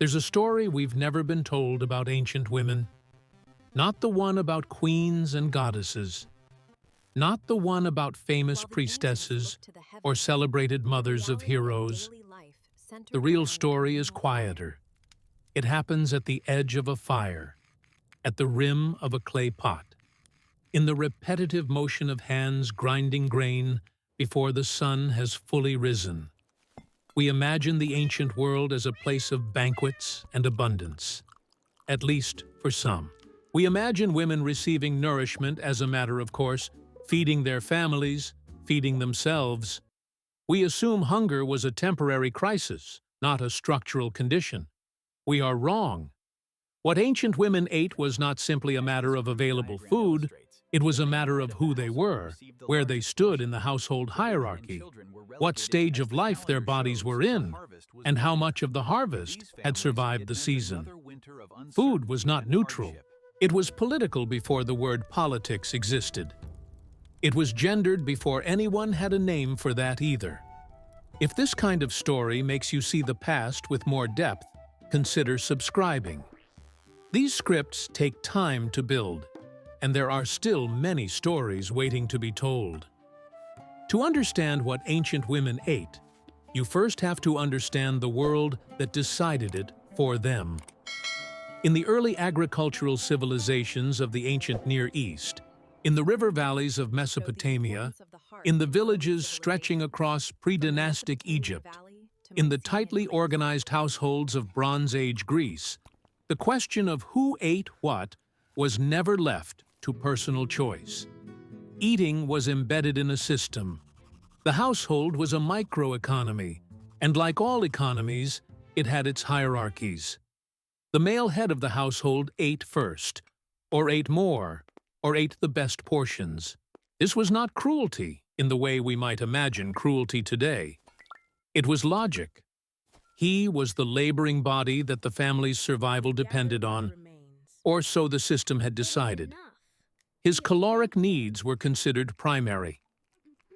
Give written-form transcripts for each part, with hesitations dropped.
There's a story we've never been told about ancient women. Not the one about queens and goddesses. Not the one about famous priestesses or celebrated mothers of heroes. The real story is quieter. It happens at the edge of a fire, at the rim of a clay pot, in the repetitive motion of hands grinding grain before the sun has fully risen. We imagine the ancient world as a place of banquets and abundance, at least for some. We imagine women receiving nourishment as a matter of course, feeding their families, feeding themselves. We assume hunger was a temporary crisis, not a structural condition. We are wrong. What ancient women ate was not simply a matter of available food, it was a matter of who they were, where they stood in the household hierarchy, what stage of life their bodies were in, and how much of the harvest had survived the season. Food was not neutral. It was political before the word politics existed. It was gendered before anyone had a name for that either. If this kind of story makes you see the past with more depth, consider subscribing. These scripts take time to build, and there are still many stories waiting to be told. To understand what ancient women ate, you first have to understand the world that decided it for them. In the early agricultural civilizations of the ancient Near East, in the river valleys of Mesopotamia, in the villages stretching across pre-dynastic Egypt, in the tightly organized households of Bronze Age Greece, the question of who ate what was never left to personal choice. Eating was embedded in a system. The household was a microeconomy, and like all economies, it had its hierarchies. The male head of the household ate first, or ate more, or ate the best portions. This was not cruelty in the way we might imagine cruelty today. It was logic. He was the laboring body that the family's survival depended on, or so the system had decided. His caloric needs were considered primary.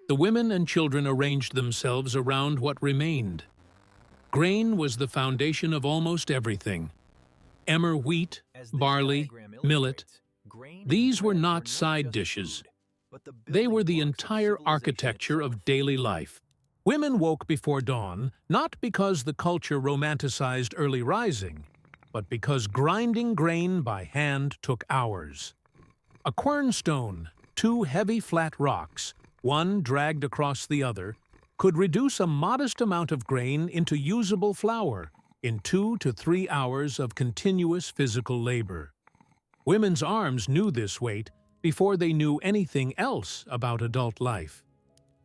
The women and children arranged themselves around what remained. Grain was the foundation of almost everything. Emmer wheat, barley, millet. These were not side dishes. They were the entire architecture of daily life. Women woke before dawn, not because the culture romanticized early rising, but because grinding grain by hand took hours. A quernstone, two heavy flat rocks, one dragged across the other, could reduce a modest amount of grain into usable flour in 2 to 3 hours of continuous physical labor. Women's arms knew this weight before they knew anything else about adult life.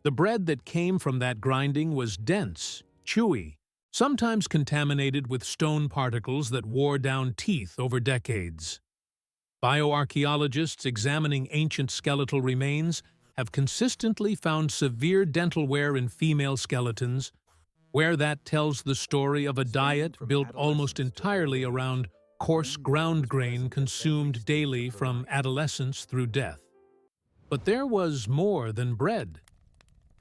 The bread that came from that grinding was dense, chewy, sometimes contaminated with stone particles that wore down teeth over decades. Bioarchaeologists examining ancient skeletal remains have consistently found severe dental wear in female skeletons, where that tells the story of a diet built almost entirely around coarse ground grain consumed daily from adolescence through death. But there was more than bread.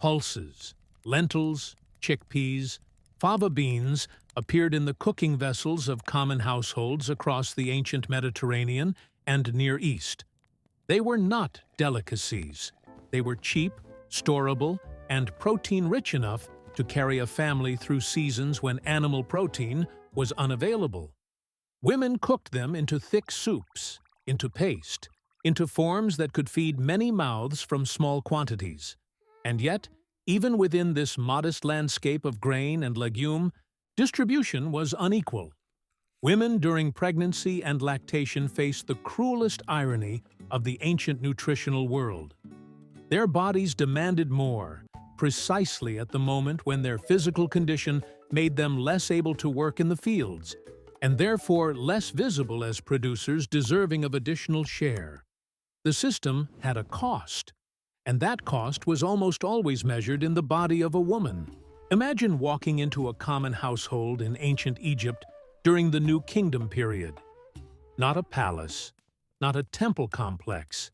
Pulses, lentils, chickpeas, fava beans appeared in the cooking vessels of common households across the ancient Mediterranean and Near East. They were not delicacies. They were cheap, storable, and protein-rich enough to carry a family through seasons when animal protein was unavailable. Women cooked them into thick soups, into paste, into forms that could feed many mouths from small quantities. And yet, even within this modest landscape of grain and legume, distribution was unequal. Women during pregnancy and lactation faced the cruelest irony of the ancient nutritional world. Their bodies demanded more, precisely at the moment when their physical condition made them less able to work in the fields, and therefore less visible as producers deserving of additional share. The system had a cost, and that cost was almost always measured in the body of a woman. Imagine walking into a common household in ancient Egypt during the New Kingdom period. Not a palace, not a temple complex.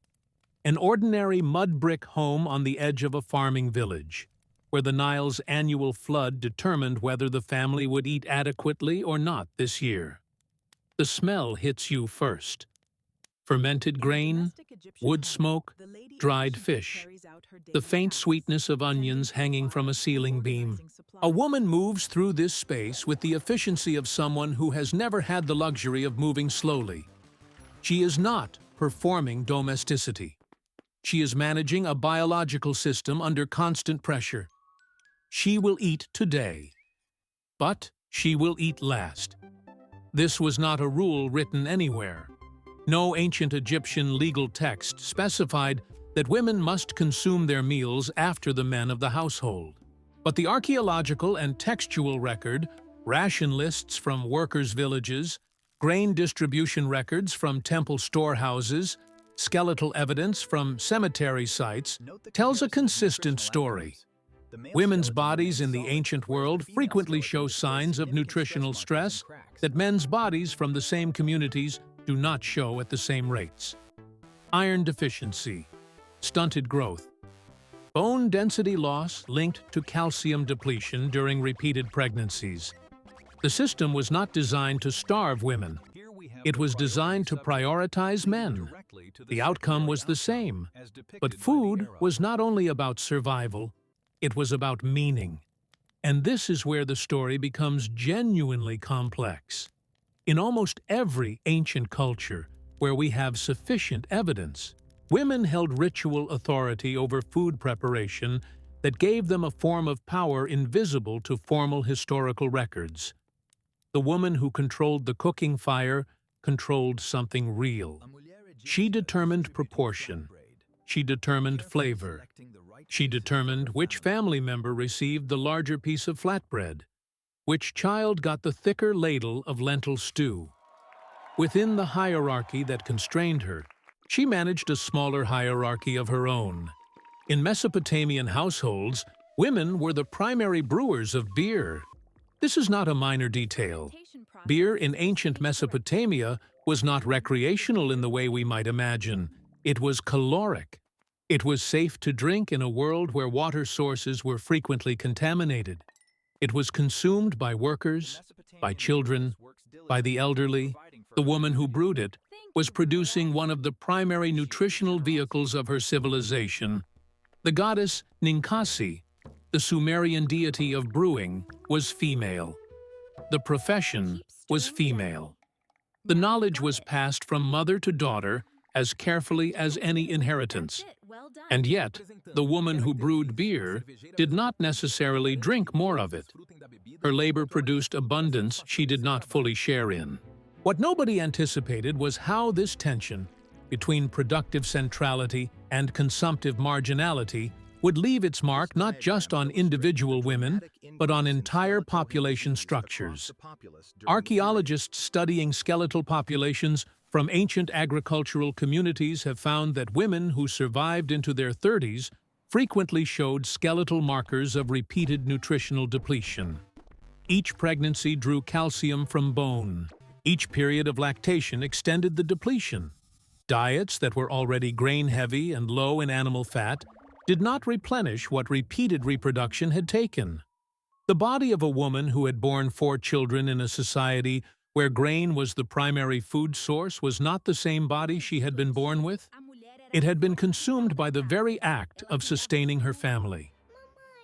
An ordinary mud brick home on the edge of a farming village, where the Nile's annual flood determined whether the family would eat adequately or not this year. The smell hits you first. Fermented grain, wood smoke, dried fish, the faint sweetness of onions hanging from a ceiling beam. A woman moves through this space with the efficiency of someone who has never had the luxury of moving slowly. She is not performing domesticity. She is managing a biological system under constant pressure. She will eat today, but she will eat last. This was not a rule written anywhere. No ancient Egyptian legal text specified that women must consume their meals after the men of the household. But the archaeological and textual record, ration lists from workers' villages, grain distribution records from temple storehouses, skeletal evidence from cemetery sites, tells a consistent story. Women's bodies in the ancient world frequently show signs of nutritional stress that men's bodies from the same communities do not show at the same rates. Iron deficiency, stunted growth, bone density loss linked to calcium depletion during repeated pregnancies. The system was not designed to starve women. It was designed to prioritize men. The outcome was the same, but food was not only about survival, it was about meaning. And this is where the story becomes genuinely complex. In almost every ancient culture where we have sufficient evidence, women held ritual authority over food preparation that gave them a form of power invisible to formal historical records. The woman who controlled the cooking fire controlled something real. She determined proportion. She determined flavor. She determined which family member received the larger piece of flatbread, which child got the thicker ladle of lentil stew. Within the hierarchy that constrained her, she managed a smaller hierarchy of her own. In Mesopotamian households, women were the primary brewers of beer. This is not a minor detail. Beer in ancient Mesopotamia was not recreational in the way we might imagine. It was caloric. It was safe to drink in a world where water sources were frequently contaminated. It was consumed by workers, by children, by the elderly. The woman who brewed it was producing one of the primary nutritional vehicles of her civilization. The goddess Ninkasi, the Sumerian deity of brewing, was female. The profession was female. The knowledge was passed from mother to daughter as carefully as any inheritance. And yet, the woman who brewed beer did not necessarily drink more of it. Her labor produced abundance she did not fully share in. What nobody anticipated was how this tension between productive centrality and consumptive marginality would leave its mark not just on individual women, but on entire population structures. Archaeologists studying skeletal populations from ancient agricultural communities have found that women who survived into their 30s frequently showed skeletal markers of repeated nutritional depletion. Each pregnancy drew calcium from bone. Each period of lactation extended the depletion. Diets that were already grain-heavy and low in animal fat did not replenish what repeated reproduction had taken. The body of a woman who had borne 4 children in a society where grain was the primary food source was not the same body she had been born with. It had been consumed by the very act of sustaining her family.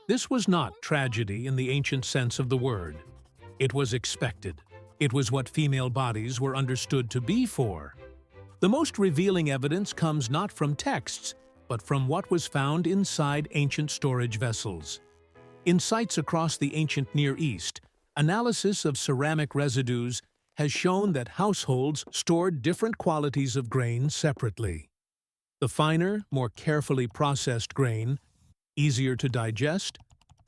This was not tragedy in the ancient sense of the word. It was expected. It was what female bodies were understood to be for. The most revealing evidence comes not from texts, but from what was found inside ancient storage vessels. In sites across the ancient Near East, analysis of ceramic residues has shown that households stored different qualities of grain separately. The finer, more carefully processed grain, easier to digest,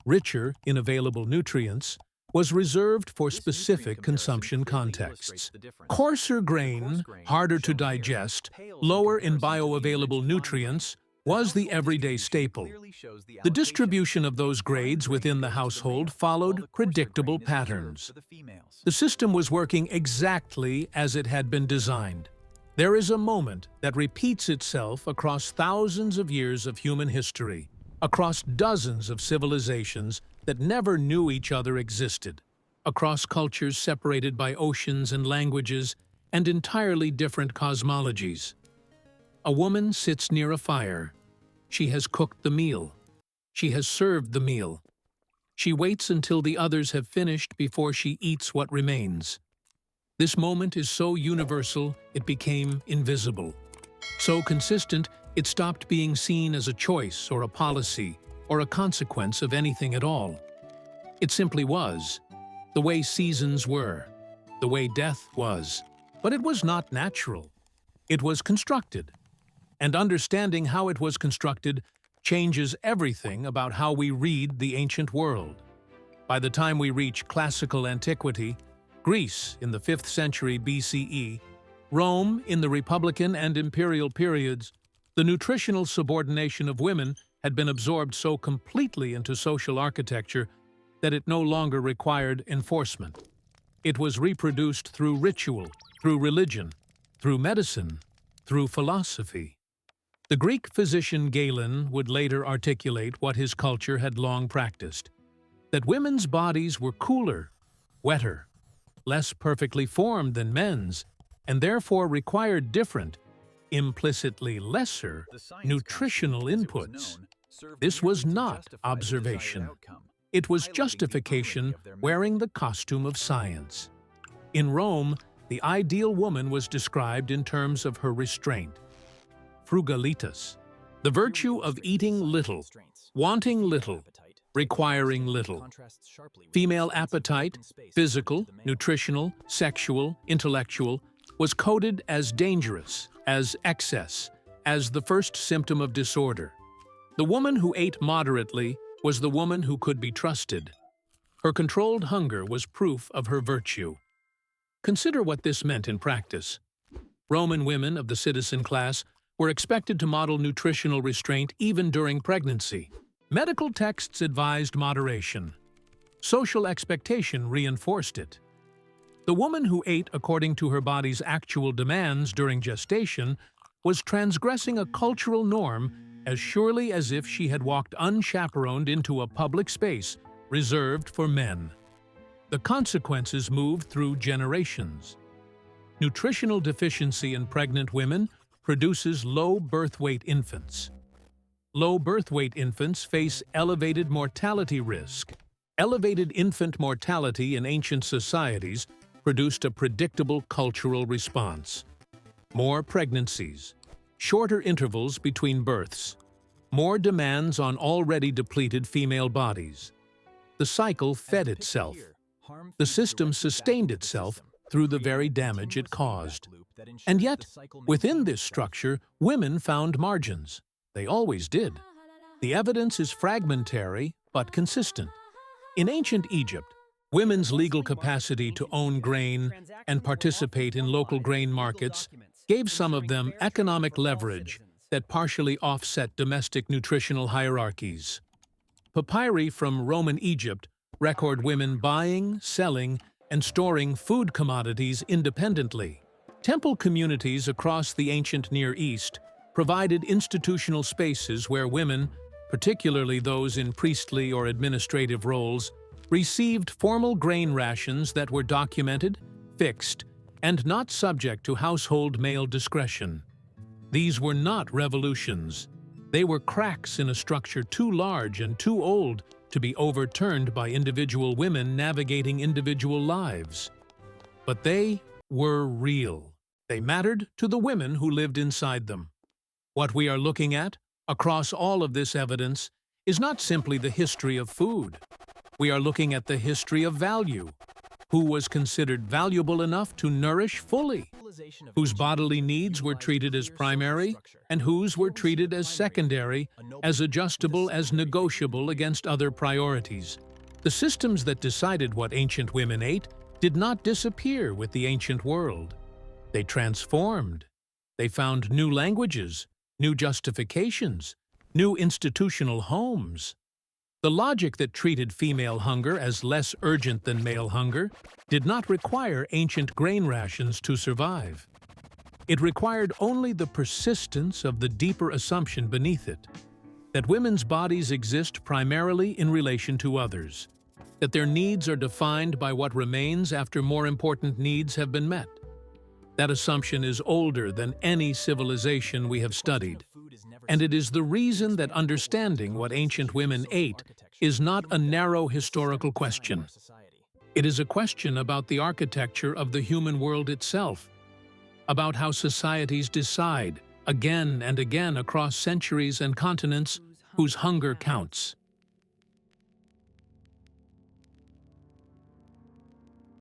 richer in available nutrients, was reserved for specific consumption contexts. Coarser grain, harder to digest, lower in bioavailable nutrients, was the everyday staple. The distribution of those grades within the household followed predictable patterns. The system was working exactly as it had been designed. There is a moment that repeats itself across thousands of years of human history. across dozens of civilizations that never knew each other existed, across cultures separated by oceans and languages and entirely different cosmologies. A woman sits near a fire. She has cooked the meal. She has served the meal. She waits until the others have finished before she eats what remains. This moment is so universal, it became invisible. So consistent, it stopped being seen as a choice or a policy or a consequence of anything at all. It simply was, the way seasons were, the way death was. But it was not natural. It was constructed. And understanding how it was constructed changes everything about how we read the ancient world. By the time we reach classical antiquity, Greece in the 5th century BCE, Rome in the Republican and Imperial periods, the nutritional subordination of women had been absorbed so completely into social architecture that it no longer required enforcement. It was reproduced through ritual, through religion, through medicine, through philosophy. The Greek physician Galen would later articulate what his culture had long practiced, that women's bodies were cooler, wetter, less perfectly formed than men's, and therefore required different, implicitly lesser, nutritional inputs. This was not observation. It was justification wearing the costume of science. In Rome, the ideal woman was described in terms of her restraint. Frugalitas, the virtue of eating little, wanting little, requiring little. Female appetite, physical, nutritional, sexual, intellectual, was coded as dangerous, as excess, as the first symptom of disorder. The woman who ate moderately was the woman who could be trusted. Her controlled hunger was proof of her virtue. Consider what this meant in practice. Roman women of the citizen class were expected to model nutritional restraint even during pregnancy. Medical texts advised moderation. Social expectation reinforced it. The woman who ate according to her body's actual demands during gestation was transgressing a cultural norm as surely as if she had walked unchaperoned into a public space reserved for men. The consequences moved through generations. Nutritional deficiency in pregnant women produces low birth weight infants. Low birth weight infants face elevated mortality risk. Elevated infant mortality in ancient societies produced a predictable cultural response. More pregnancies, shorter intervals between births, more demands on already depleted female bodies. The cycle fed itself. The system sustained itself through the very damage it caused. And yet, within this structure, women found margins. They always did. The evidence is fragmentary but consistent. In ancient Egypt, women's legal capacity to own grain and participate in local grain markets gave some of them economic leverage that partially offset domestic nutritional hierarchies. Papyri from Roman Egypt record women buying, selling, and storing food commodities independently. Temple communities across the ancient Near East provided institutional spaces where women, particularly those in priestly or administrative roles, received formal grain rations that were documented, fixed, and not subject to household male discretion. These were not revolutions. They were cracks in a structure too large and too old to be overturned by individual women navigating individual lives. But they were real. They mattered to the women who lived inside them. What we are looking at, across all of this evidence, is not simply the history of food. We are looking at the history of value. Who was considered valuable enough to nourish fully? Whose bodily needs were treated as primary, and whose were treated as secondary, as adjustable as negotiable against other priorities. The systems that decided what ancient women ate did not disappear with the ancient world. They transformed. They found new languages, new justifications, new institutional homes. The logic that treated female hunger as less urgent than male hunger did not require ancient grain rations to survive. It required only the persistence of the deeper assumption beneath it. that women's bodies exist primarily in relation to others, that their needs are defined by what remains after more important needs have been met. That assumption is older than any civilization we have studied, and it is the reason that understanding what ancient women ate is not a narrow historical question. It is a question about the architecture of the human world itself, about how societies decide, again and again across centuries and continents, whose hunger counts.